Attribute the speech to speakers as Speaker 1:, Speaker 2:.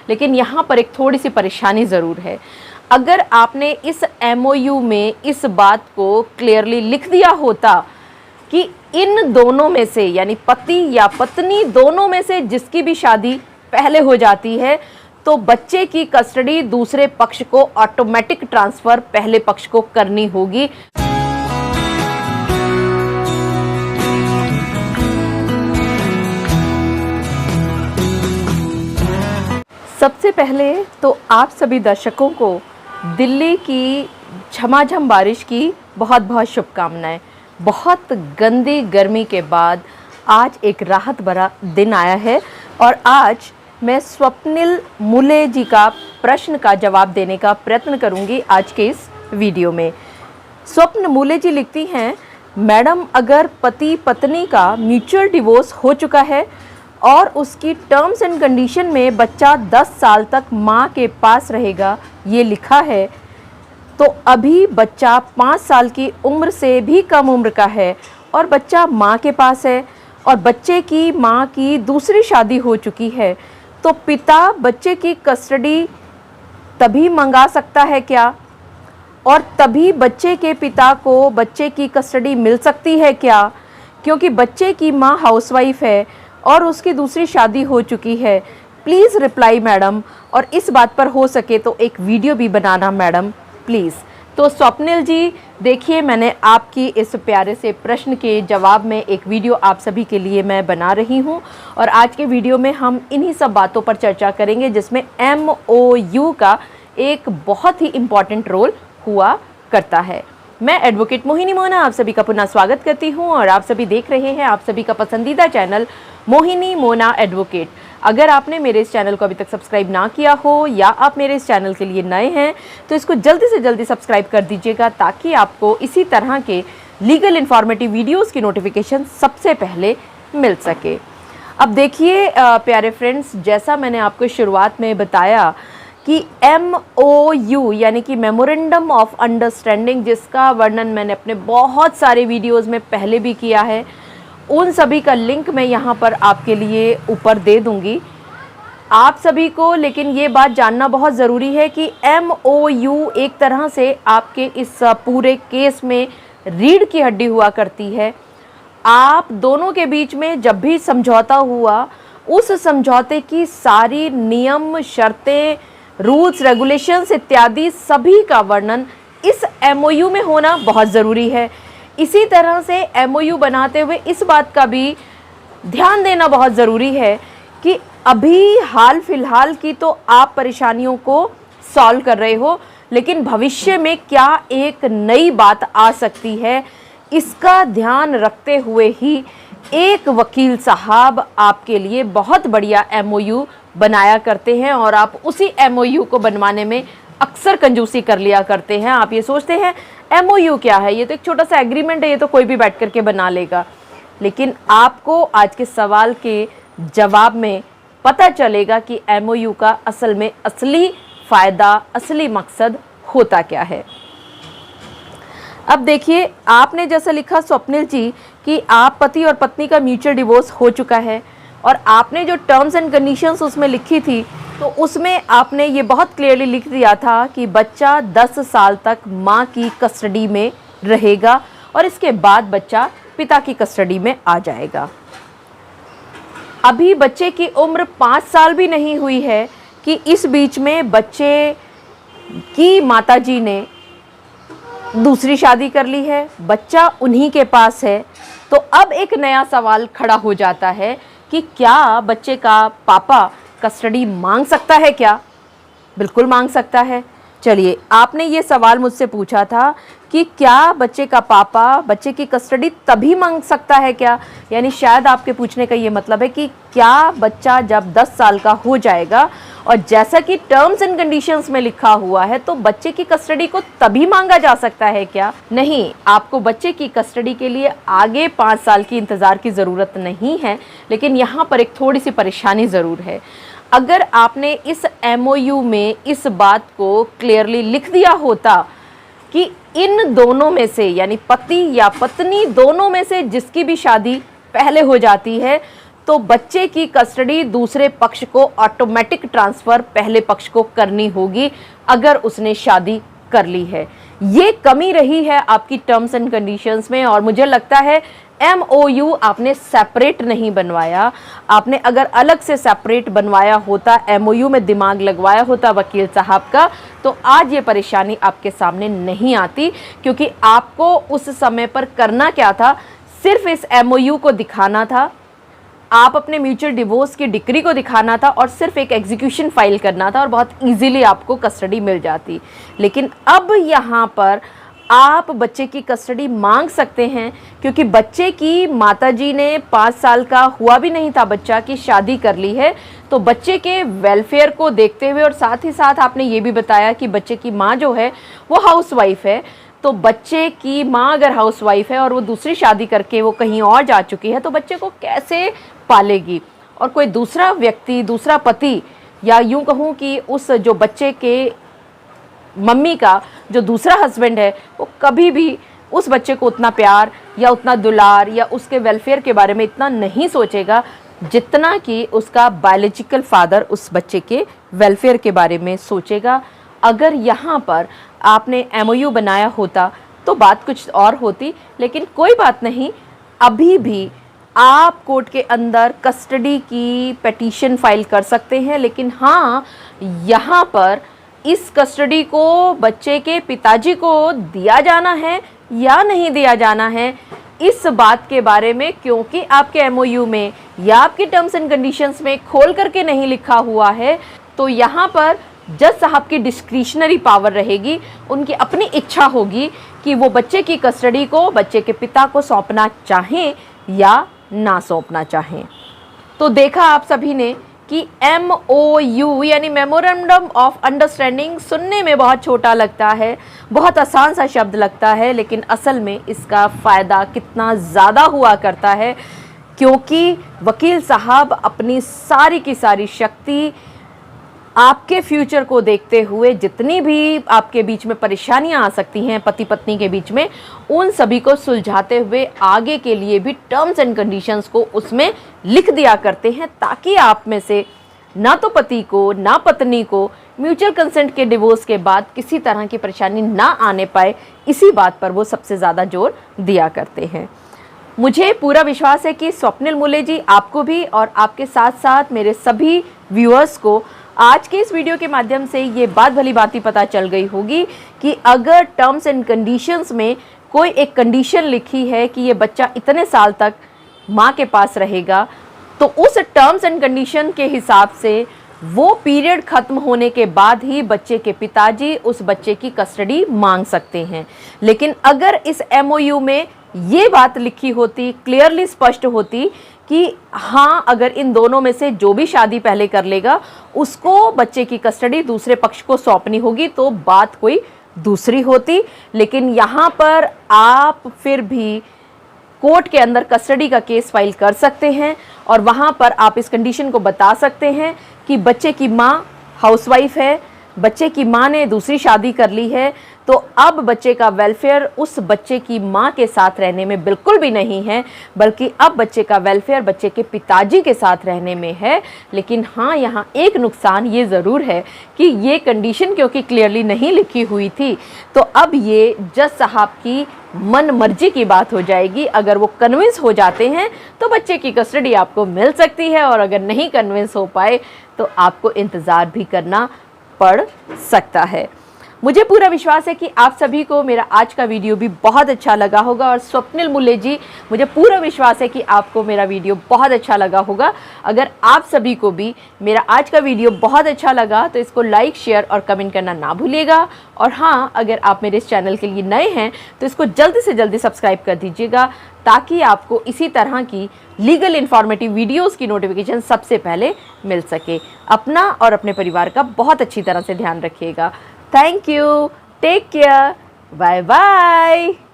Speaker 1: लेकिन यहाँ पर एक थोड़ी सी परेशानी ज़रूर है। अगर आपने इस MOU में इस बात को क्लियरली लिख दिया होता कि इन दोनों में से, यानी पति या पत्नी दोनों में से जिसकी भी शादी पहले हो जाती है, तो बच्चे की कस्टडी दूसरे पक्ष को ऑटोमेटिक ट्रांसफ़र पहले पक्ष को करनी होगी। सबसे पहले तो आप सभी दर्शकों को दिल्ली की झमाझम बारिश की बहुत बहुत शुभकामनाएं। बहुत गंदी गर्मी के बाद आज एक राहत भरा दिन आया है और आज मैं स्वप्निल मूले जी का प्रश्न का जवाब देने का प्रयत्न करूंगी आज के इस वीडियो में। स्वप्न मूले जी लिखती हैं, मैडम अगर पति पत्नी का म्यूचुअल डिवोर्स हो चुका है और उसकी टर्म्स एंड कंडीशन में बच्चा 10 साल तक माँ के पास रहेगा ये लिखा है, तो अभी बच्चा 5 साल की उम्र से भी कम उम्र का है और बच्चा माँ के पास है और बच्चे की माँ की दूसरी शादी हो चुकी है, तो पिता बच्चे की कस्टडी तभी मंगा सकता है क्या? और तभी बच्चे के पिता को बच्चे की कस्टडी मिल सकती है क्या? क्योंकि बच्चे की माँ हाउसवाइफ है और उसकी दूसरी शादी हो चुकी है। प्लीज़ रिप्लाई मैडम, और इस बात पर हो सके तो एक वीडियो भी बनाना मैडम प्लीज़। तो स्वप्निल जी देखिए, मैंने आपकी इस प्यारे से प्रश्न के जवाब में एक वीडियो आप सभी के लिए मैं बना रही हूं और आज के वीडियो में हम इन्हीं सब बातों पर चर्चा करेंगे जिसमें MOU का एक बहुत ही इम्पॉर्टेंट रोल हुआ करता है। मैं एडवोकेट मोहिनी मोना आप सभी का पुनः स्वागत करती हूं और आप सभी देख रहे हैं आप सभी का पसंदीदा चैनल मोहिनी मोना एडवोकेट। अगर आपने मेरे इस चैनल को अभी तक सब्सक्राइब ना किया हो या आप मेरे इस चैनल के लिए नए हैं तो इसको जल्दी से जल्दी सब्सक्राइब कर दीजिएगा ताकि आपको इसी तरह के लीगल इन्फॉर्मेटिव वीडियोस की नोटिफिकेशन सबसे पहले मिल सके। अब देखिए प्यारे फ्रेंड्स, जैसा मैंने आपको शुरुआत में बताया कि MOU यानी कि मेमोरेंडम ऑफ अंडरस्टैंडिंग, जिसका वर्णन मैंने अपने बहुत सारे वीडियोज़ में पहले भी किया है, उन सभी का लिंक मैं यहाँ पर आपके लिए ऊपर दे दूँगी आप सभी को। लेकिन ये बात जानना बहुत ज़रूरी है कि MOU एक तरह से आपके इस पूरे केस में रीढ़ की हड्डी हुआ करती है। आप दोनों के बीच में जब भी समझौता हुआ, उस समझौते की सारी नियम, शर्तें, रूल्स, रेगुलेशंस इत्यादि सभी का वर्णन इस MOU में होना बहुत ज़रूरी है। इसी तरह से MOU बनाते हुए इस बात का भी ध्यान देना बहुत ज़रूरी है कि अभी हाल फिलहाल की तो आप परेशानियों को सॉल्व कर रहे हो, लेकिन भविष्य में क्या एक नई बात आ सकती है, इसका ध्यान रखते हुए ही एक वकील साहब आपके लिए बहुत बढ़िया MOU बनाया करते हैं और आप उसी MOU को बनवाने में अक्सर कंजूसी कर लिया करते हैं। आप ये सोचते हैं MOU क्या है, ये तो एक छोटा सा एग्रीमेंट है, ये तो कोई भी बैठ करके बना लेगा। लेकिन आपको आज के सवाल के जवाब में पता चलेगा कि MOU का असल में असली फ़ायदा, असली मकसद होता क्या है। अब देखिए, आपने जैसा लिखा स्वप्निल जी कि आप पति और पत्नी का म्यूचुअल डिवोर्स हो चुका है और आपने जो टर्म्स एंड कंडीशंस उसमें लिखी थी तो उसमें आपने ये बहुत क्लियरली लिख दिया था कि बच्चा 10 साल तक माँ की कस्टडी में रहेगा और इसके बाद बच्चा पिता की कस्टडी में आ जाएगा। अभी बच्चे की उम्र 5 साल भी नहीं हुई है कि इस बीच में बच्चे की माताजी ने दूसरी शादी कर ली है, बच्चा उन्हीं के पास है। तो अब एक नया सवाल खड़ा हो जाता है कि क्या बच्चे का पापा कस्टडी मांग सकता है क्या? बिल्कुल मांग सकता है। चलिए, आपने ये सवाल मुझसे पूछा था कि क्या बच्चे का पापा बच्चे की कस्टडी तभी मांग सकता है क्या, यानी शायद आपके पूछने का ये मतलब है कि क्या बच्चा जब 10 साल का हो जाएगा और जैसा कि टर्म्स एंड कंडीशंस में लिखा हुआ है तो बच्चे की कस्टडी को तभी मांगा जा सकता है क्या? नहीं, आपको बच्चे की कस्टडी के लिए आगे 5 साल की इंतज़ार की ज़रूरत नहीं है, लेकिन यहाँ पर एक थोड़ी सी परेशानी ज़रूर है। अगर आपने इस MOU में इस बात को क्लियरली लिख दिया होता कि इन दोनों में से, यानी पति या पत्नी दोनों में से जिसकी भी शादी पहले हो जाती है, तो बच्चे की कस्टडी दूसरे पक्ष को ऑटोमेटिक ट्रांसफ़र पहले पक्ष को करनी होगी अगर उसने शादी कर ली है। ये कमी रही है आपकी टर्म्स एंड कंडीशंस में, और मुझे लगता है MOU आपने सेपरेट नहीं बनवाया। आपने अगर अलग से सेपरेट बनवाया होता, MOU में दिमाग लगवाया होता वकील साहब का, तो आज ये परेशानी आपके सामने नहीं आती। क्योंकि आपको उस समय पर करना क्या था, सिर्फ इस MOU को दिखाना था, आप अपने म्यूचुअल डिवोर्स की डिक्री को दिखाना था और सिर्फ एक एग्जीक्यूशन फाइल करना था और बहुत इजीली आपको कस्टडी मिल जाती। लेकिन अब यहाँ पर आप बच्चे की कस्टडी मांग सकते हैं, क्योंकि बच्चे की माताजी ने 5 साल का हुआ भी नहीं था बच्चा की शादी कर ली है। तो बच्चे के वेलफेयर को देखते हुए, और साथ ही साथ आपने ये भी बताया कि बच्चे की माँ जो है वो हाउसवाइफ है, तो बच्चे की माँ अगर हाउसवाइफ है और वो दूसरी शादी करके वो कहीं और जा चुकी है, तो बच्चे को कैसे पालेगी। और कोई दूसरा व्यक्ति, दूसरा पति, या यूं कहूँ कि उस जो बच्चे के मम्मी का जो दूसरा हस्बैंड है, वो कभी भी उस बच्चे को उतना प्यार या उतना दुलार या उसके वेलफेयर के बारे में इतना नहीं सोचेगा जितना कि उसका बायोलॉजिकल फादर उस बच्चे के वेलफेयर के बारे में सोचेगा। अगर यहाँ पर आपने MOU बनाया होता तो बात कुछ और होती, लेकिन कोई बात नहीं, अभी भी आप कोर्ट के अंदर कस्टडी की पिटीशन फाइल कर सकते हैं। लेकिन हाँ, यहाँ पर इस कस्टडी को बच्चे के पिताजी को दिया जाना है या नहीं दिया जाना है, इस बात के बारे में, क्योंकि आपके MOU में या आपके टर्म्स एंड कंडीशंस में खोल करके नहीं लिखा हुआ है, तो यहाँ पर जज साहब की डिस्क्रिशनरी पावर रहेगी। उनकी अपनी इच्छा होगी कि वो बच्चे की कस्टडी को बच्चे के पिता को सौंपना चाहें या ना सौंपना चाहें। तो देखा आप सभी ने कि MOU यानी मेमोरेंडम ऑफ अंडरस्टैंडिंग सुनने में बहुत छोटा लगता है, बहुत आसान सा शब्द लगता है, लेकिन असल में इसका फ़ायदा कितना ज़्यादा हुआ करता है। क्योंकि वकील साहब अपनी सारी की सारी शक्ति आपके फ्यूचर को देखते हुए, जितनी भी आपके बीच में परेशानियां आ सकती हैं पति पत्नी के बीच में, उन सभी को सुलझाते हुए आगे के लिए भी टर्म्स एंड कंडीशंस को उसमें लिख दिया करते हैं, ताकि आप में से ना तो पति को ना पत्नी को म्यूचुअल कंसेंट के डिवोर्स के बाद किसी तरह की परेशानी ना आने पाए। इसी बात पर वो सबसे ज़्यादा जोर दिया करते हैं। मुझे पूरा विश्वास है कि स्वप्निल मूले जी, आपको भी और आपके साथ साथ मेरे सभी व्यूअर्स को आज के इस वीडियो के माध्यम से ये बात भली भांति पता चल गई होगी कि अगर टर्म्स एंड कंडीशंस में कोई एक कंडीशन लिखी है कि ये बच्चा इतने साल तक माँ के पास रहेगा, तो उस टर्म्स एंड कंडीशन के हिसाब से वो पीरियड खत्म होने के बाद ही बच्चे के पिताजी उस बच्चे की कस्टडी मांग सकते हैं। लेकिन अगर इस MOU में ये बात लिखी होती, क्लियरली स्पष्ट होती कि हाँ, अगर इन दोनों में से जो भी शादी पहले कर लेगा उसको बच्चे की कस्टडी दूसरे पक्ष को सौंपनी होगी, तो बात कोई दूसरी होती। लेकिन यहाँ पर आप फिर भी कोर्ट के अंदर कस्टडी का केस फाइल कर सकते हैं और वहाँ पर आप इस कंडीशन को बता सकते हैं कि बच्चे की माँ हाउसवाइफ है, बच्चे की माँ ने दूसरी शादी कर ली है, तो अब बच्चे का वेलफेयर उस बच्चे की माँ के साथ रहने में बिल्कुल भी नहीं है, बल्कि अब बच्चे का वेलफेयर बच्चे के पिताजी के साथ रहने में है। लेकिन हाँ, यहाँ एक नुकसान ये ज़रूर है कि ये कंडीशन क्योंकि क्लियरली नहीं लिखी हुई थी, तो अब ये जज साहब की मन मर्जी की बात हो जाएगी। अगर वो कन्विंस हो जाते हैं तो बच्चे की कस्टडी आपको मिल सकती है, और अगर नहीं कन्विंस हो पाए तो आपको इंतज़ार भी करना पड़ सकता है। मुझे पूरा विश्वास है कि आप सभी को मेरा आज का वीडियो भी बहुत अच्छा लगा होगा, और स्वप्निल मूले जी, मुझे पूरा विश्वास है कि आपको मेरा वीडियो बहुत अच्छा लगा होगा। अगर आप सभी को भी मेरा आज का वीडियो बहुत अच्छा लगा तो इसको लाइक, शेयर और कमेंट करना ना भूलिएगा। और हाँ, अगर आप मेरे इस चैनल के लिए नए हैं तो इसको जल्दी से जल्दी सब्सक्राइब कर दीजिएगा, ताकि आपको इसी तरह की लीगल इन्फॉर्मेटिव वीडियोस की नोटिफिकेशन सबसे पहले मिल सके। अपना और अपने परिवार का बहुत अच्छी तरह से ध्यान रखिएगा। Thank you. Take care. Bye bye.